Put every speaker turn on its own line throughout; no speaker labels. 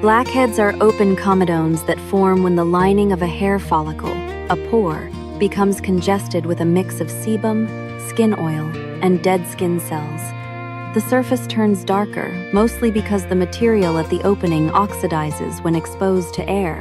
Blackheads are open comedones that form when the lining of a hair follicle, a pore, becomes congested with a mix of sebum, skin oil, and dead skin cells. The surface turns darker, mostly because the material at the opening oxidizes when exposed to air,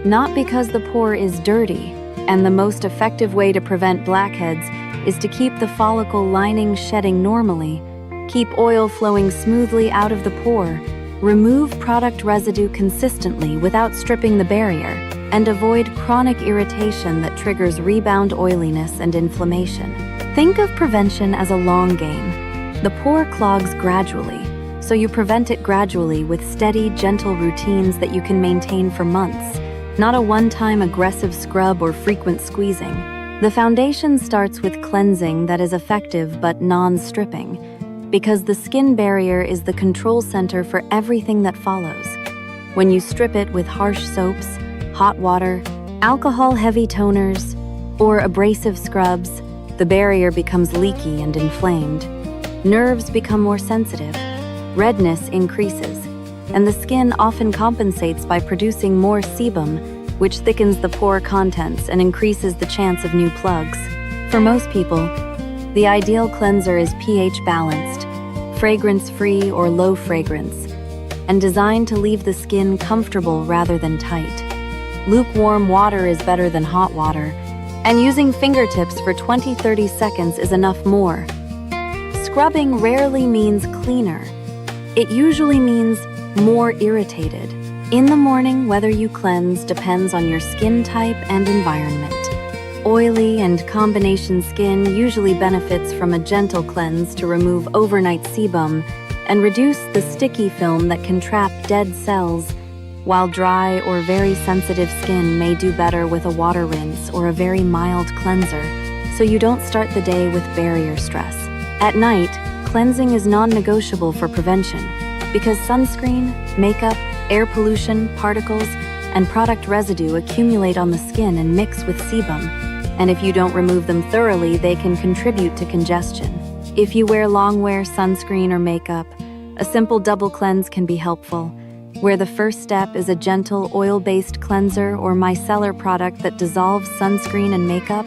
not because the pore is dirty. And the most effective way to prevent blackheads is to keep the follicle lining shedding normally, keep oil flowing smoothly out of the pore, remove product residue consistently without stripping the barrier, and avoid chronic irritation that triggers rebound oiliness and inflammation. Think of prevention as a long game. The pore clogs gradually, so you prevent it gradually with steady, gentle routines that you can maintain for months, not a one-time aggressive scrub or frequent squeezing. The foundation starts with cleansing that is effective but non-stripping, because the skin barrier is the control center for everything that follows. When you strip it with harsh soaps, hot water, alcohol-heavy toners, or abrasive scrubs, the barrier becomes leaky and inflamed. Nerves become more sensitive, redness increases, and the skin often compensates by producing more sebum, which thickens the pore contents and increases the chance of new plugs. For most people, the ideal cleanser is pH balanced, fragrance-free or low fragrance, and designed to leave the skin comfortable rather than tight. Lukewarm water is better than hot water, and using fingertips for 20-30 seconds is enough more. Scrubbing rarely means cleaner. It usually means more irritated. In the morning, whether you cleanse depends on your skin type and environment. Oily and combination skin usually benefits from a gentle cleanse to remove overnight sebum and reduce the sticky film that can trap dead cells, while dry or very sensitive skin may do better with a water rinse or a very mild cleanser, so you don't start the day with barrier stress. At night, cleansing is non-negotiable for prevention, because sunscreen, makeup, air pollution, particles, and product residue accumulate on the skin and mix with sebum, and if you don't remove them thoroughly, they can contribute to congestion. If you wear long-wear sunscreen or makeup, a simple double cleanse can be helpful, where the first step is a gentle oil-based cleanser or micellar product that dissolves sunscreen and makeup,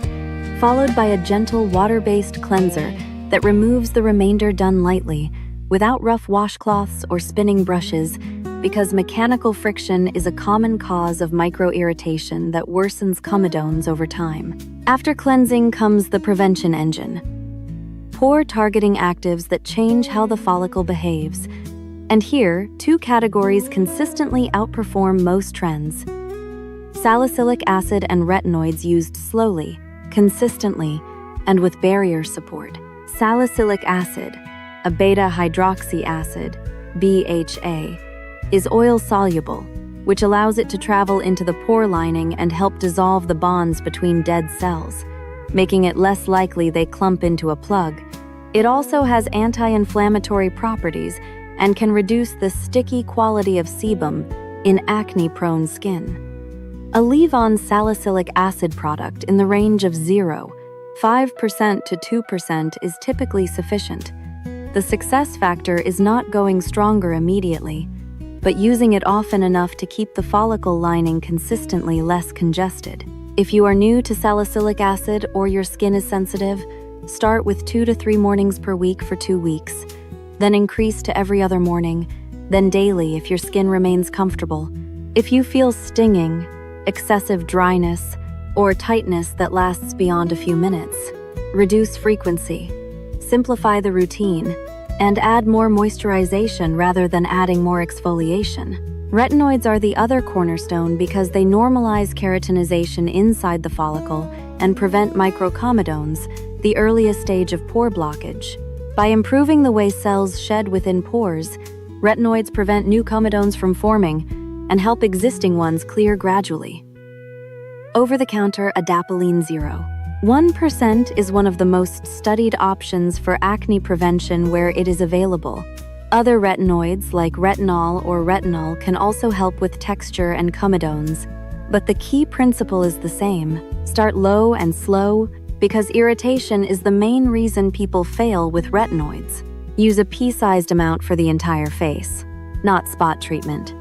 followed by a gentle water-based cleanser that removes the remainder done lightly, without rough washcloths or spinning brushes, because mechanical friction is a common cause of micro-irritation that worsens comedones over time. After cleansing comes the prevention engine. Pore-targeting actives that change how the follicle behaves. And here, two categories consistently outperform most trends. Salicylic acid and retinoids used slowly, consistently, and with barrier support. Salicylic acid, a beta-hydroxy acid, BHA, is oil-soluble, which allows it to travel into the pore lining and help dissolve the bonds between dead cells, making it less likely they clump into a plug. It also has anti-inflammatory properties and can reduce the sticky quality of sebum in acne-prone skin. A leave-on salicylic acid product in the range of 0.5% to 2% is typically sufficient. The success factor is not going stronger immediately, but using it often enough to keep the follicle lining consistently less congested. If you are new to salicylic acid or your skin is sensitive, start with 2 to 3 mornings per week for 2 weeks, then increase to every other morning, then daily if your skin remains comfortable. If you feel stinging, excessive dryness, or tightness that lasts beyond a few minutes, reduce frequency, simplify the routine, and add more moisturization rather than adding more exfoliation. Retinoids are the other cornerstone because they normalize keratinization inside the follicle and prevent microcomedones, the earliest stage of pore blockage. By improving the way cells shed within pores, retinoids prevent new comedones from forming and help existing ones clear gradually. Over-the-counter Adapalene 0. 1% is one of the most studied options for acne prevention where it is available. Other retinoids like retinol or retinol can also help with texture and comedones, but the key principle is the same. Start low and slow, because irritation is the main reason people fail with retinoids. Use a pea-sized amount for the entire face, not spot treatment.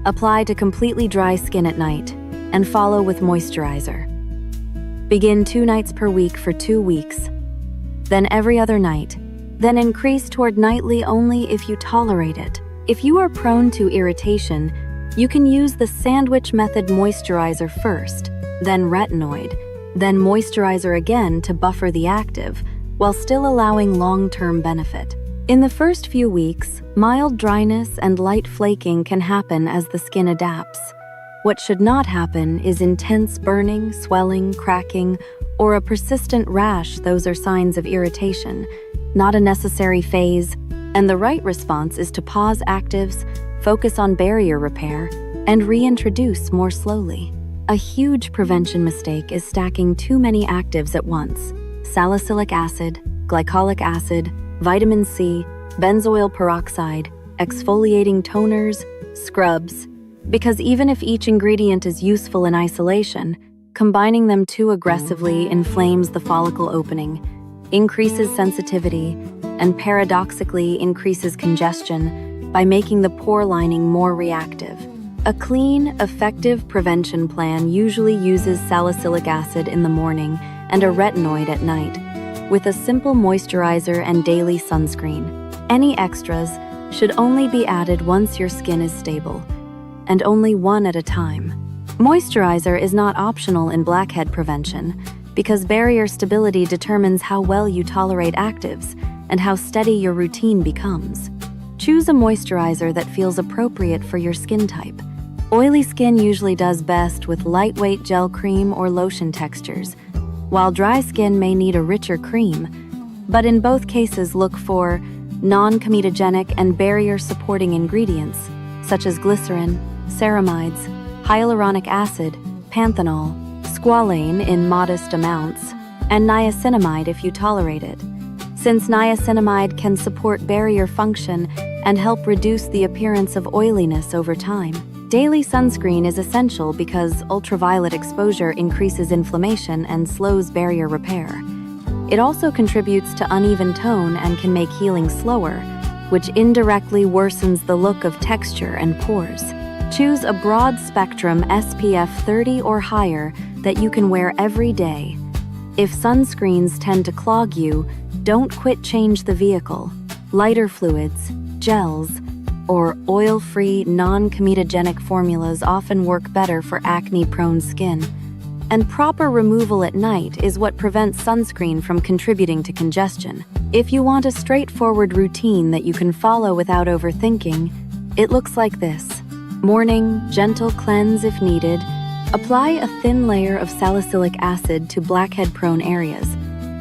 Apply to completely dry skin at night, and follow with moisturizer. Begin 2 nights per week for 2 weeks, then every other night, then increase toward nightly only if you tolerate it. If you are prone to irritation, you can use the sandwich method moisturizer first, then retinoid, then moisturizer again to buffer the active, while still allowing long-term benefit. In the first few weeks, mild dryness and light flaking can happen as the skin adapts. What should not happen is intense burning, swelling, cracking, or a persistent rash. Those are signs of irritation, not a necessary phase, and the right response is to pause actives, focus on barrier repair, and reintroduce more slowly. A huge prevention mistake is stacking too many actives at once: salicylic acid, glycolic acid, vitamin C, benzoyl peroxide, exfoliating toners, scrubs, because even if each ingredient is useful in isolation, combining them too aggressively inflames the follicle opening, increases sensitivity, and paradoxically increases congestion by making the pore lining more reactive. A clean, effective prevention plan usually uses salicylic acid in the morning and a retinoid at night, with a simple moisturizer and daily sunscreen. Any extras should only be added once your skin is stable, and only one at a time. Moisturizer is not optional in blackhead prevention because barrier stability determines how well you tolerate actives and how steady your routine becomes. Choose a moisturizer that feels appropriate for your skin type. Oily skin usually does best with lightweight gel cream or lotion textures, while dry skin may need a richer cream, but in both cases look for non-comedogenic and barrier-supporting ingredients such as glycerin, ceramides, hyaluronic acid, panthenol, squalane in modest amounts, and niacinamide if you tolerate it, since niacinamide can support barrier function and help reduce the appearance of oiliness over time. Daily sunscreen is essential because ultraviolet exposure increases inflammation and slows barrier repair. It also contributes to uneven tone and can make healing slower, which indirectly worsens the look of texture and pores. Choose a broad-spectrum SPF 30 or higher that you can wear every day. If sunscreens tend to clog you, don't quit. Change the vehicle. Lighter fluids, gels, or oil-free, non-comedogenic formulas often work better for acne-prone skin. And proper removal at night is what prevents sunscreen from contributing to congestion. If you want a straightforward routine that you can follow without overthinking, it looks like this. Morning, gentle cleanse if needed. Apply a thin layer of salicylic acid to blackhead-prone areas,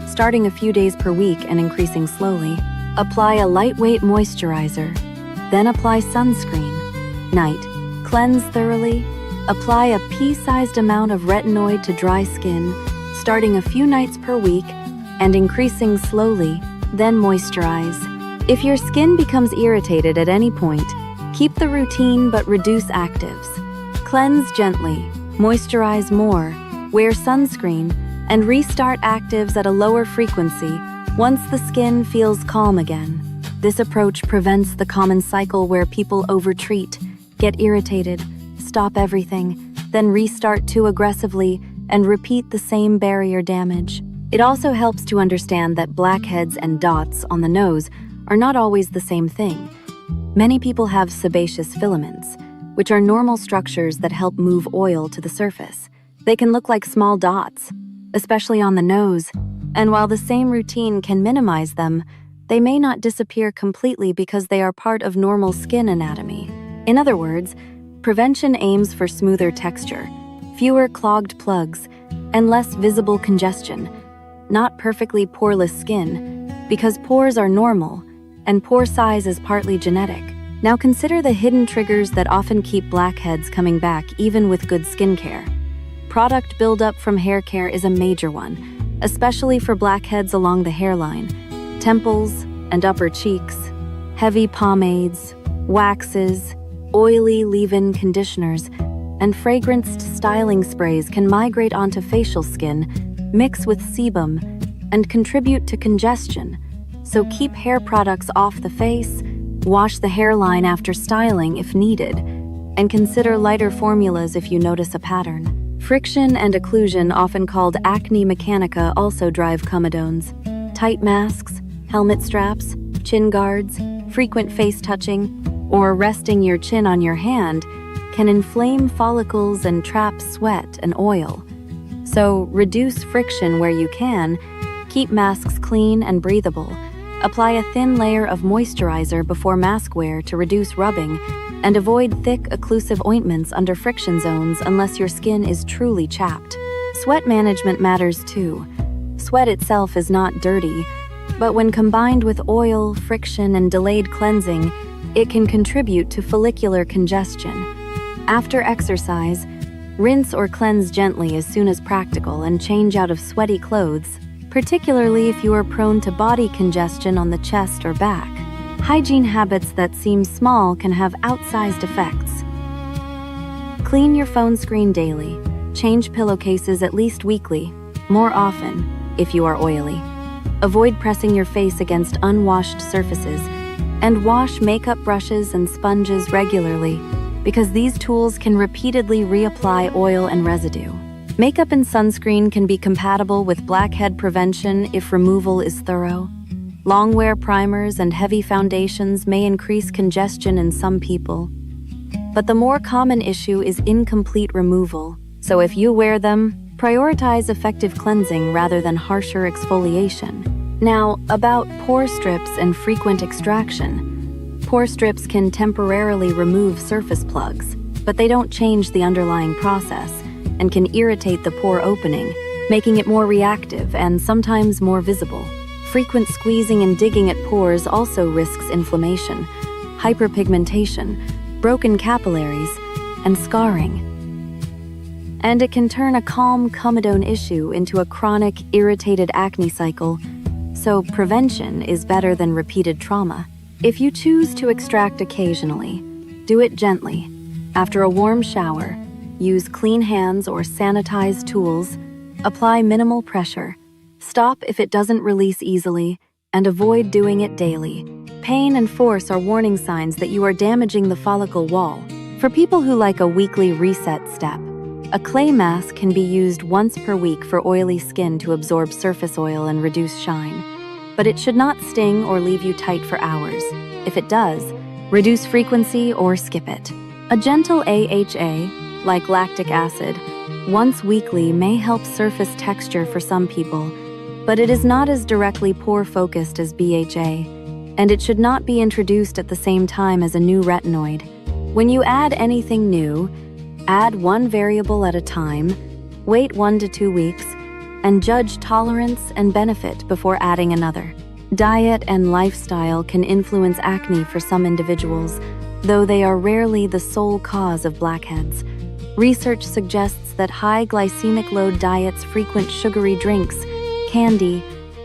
starting a few days per week and increasing slowly. Apply a lightweight moisturizer, then apply sunscreen. Night, cleanse thoroughly. Apply a pea-sized amount of retinoid to dry skin, starting a few nights per week and increasing slowly, then moisturize. If your skin becomes irritated at any point, keep the routine but reduce actives. Cleanse gently, moisturize more, wear sunscreen, and restart actives at a lower frequency once the skin feels calm again. This approach prevents the common cycle where people overtreat, get irritated, stop everything, then restart too aggressively and repeat the same barrier damage. It also helps to understand that blackheads and dots on the nose are not always the same thing. Many people have sebaceous filaments, which are normal structures that help move oil to the surface. They can look like small dots, especially on the nose, and while the same routine can minimize them, they may not disappear completely because they are part of normal skin anatomy. In other words, prevention aims for smoother texture, fewer clogged plugs, and less visible congestion, not perfectly poreless skin, because pores are normal, and pore size is partly genetic. Now consider the hidden triggers that often keep blackheads coming back even with good skincare. Product buildup from hair care is a major one, especially for blackheads along the hairline, temples, and upper cheeks. Heavy pomades, waxes, oily leave-in conditioners, and fragranced styling sprays can migrate onto facial skin, mix with sebum, and contribute to congestion. So keep hair products off the face, wash the hairline after styling if needed, and consider lighter formulas if you notice a pattern. Friction and occlusion, often called acne mechanica, also drive comedones. Tight masks, helmet straps, chin guards, frequent face touching, or resting your chin on your hand can inflame follicles and trap sweat and oil. So reduce friction where you can, keep masks clean and breathable, apply a thin layer of moisturizer before mask wear to reduce rubbing, and avoid thick, occlusive ointments under friction zones unless your skin is truly chapped. Sweat management matters too. Sweat itself is not dirty, but when combined with oil, friction, and delayed cleansing, it can contribute to follicular congestion. After exercise, rinse or cleanse gently as soon as practical and change out of sweaty clothes, particularly if you are prone to body congestion on the chest or back. Hygiene habits that seem small can have outsized effects. Clean your phone screen daily. Change pillowcases at least weekly, more often if you are oily. Avoid pressing your face against unwashed surfaces, and wash makeup brushes and sponges regularly, because these tools can repeatedly reapply oil and residue. Makeup and sunscreen can be compatible with blackhead prevention if removal is thorough. Long-wear primers and heavy foundations may increase congestion in some people, but the more common issue is incomplete removal. So if you wear them, prioritize effective cleansing rather than harsher exfoliation. Now, about pore strips and frequent extraction. Pore strips can temporarily remove surface plugs, but they don't change the underlying process and can irritate the pore opening, making it more reactive and sometimes more visible. Frequent squeezing and digging at pores also risks inflammation, hyperpigmentation, broken capillaries, and scarring. And it can turn a calm comedone issue into a chronic, irritated acne cycle, so prevention is better than repeated trauma. If you choose to extract occasionally, do it gently. After a warm shower, use clean hands or sanitized tools, apply minimal pressure, stop if it doesn't release easily, and avoid doing it daily. Pain and force are warning signs that you are damaging the follicle wall. For people who like a weekly reset step, a clay mask can be used once per week for oily skin to absorb surface oil and reduce shine. But it should not sting or leave you tight for hours. If it does, reduce frequency or skip it. A gentle AHA, like lactic acid, once weekly may help surface texture for some people, but it is not as directly pore-focused as BHA, and it should not be introduced at the same time as a new retinoid. When you add anything new, add one variable at a time, wait 1 to 2 weeks, and judge tolerance and benefit before adding another. Diet and lifestyle can influence acne for some individuals, though they are rarely the sole cause of blackheads. Research suggests that high glycemic load diets, frequent sugary drinks, candy,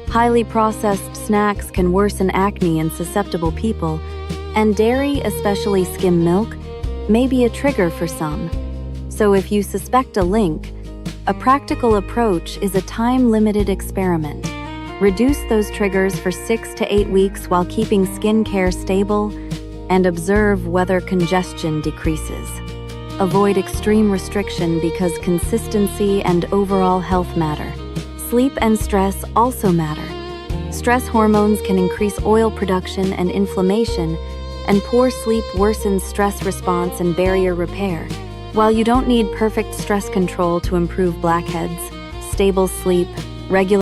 highly processed snacks can worsen acne in susceptible people, and dairy, especially skim milk, may be a trigger for some. So if you suspect a link, a practical approach is a time-limited experiment. Reduce those triggers for 6 to 8 weeks while keeping skincare stable and observe whether congestion decreases. Avoid extreme restriction because consistency and overall health matter. Sleep and stress also matter. Stress hormones can increase oil production and inflammation, and poor sleep worsens stress response and barrier repair. While you don't need perfect stress control to improve blackheads, stable sleep, regular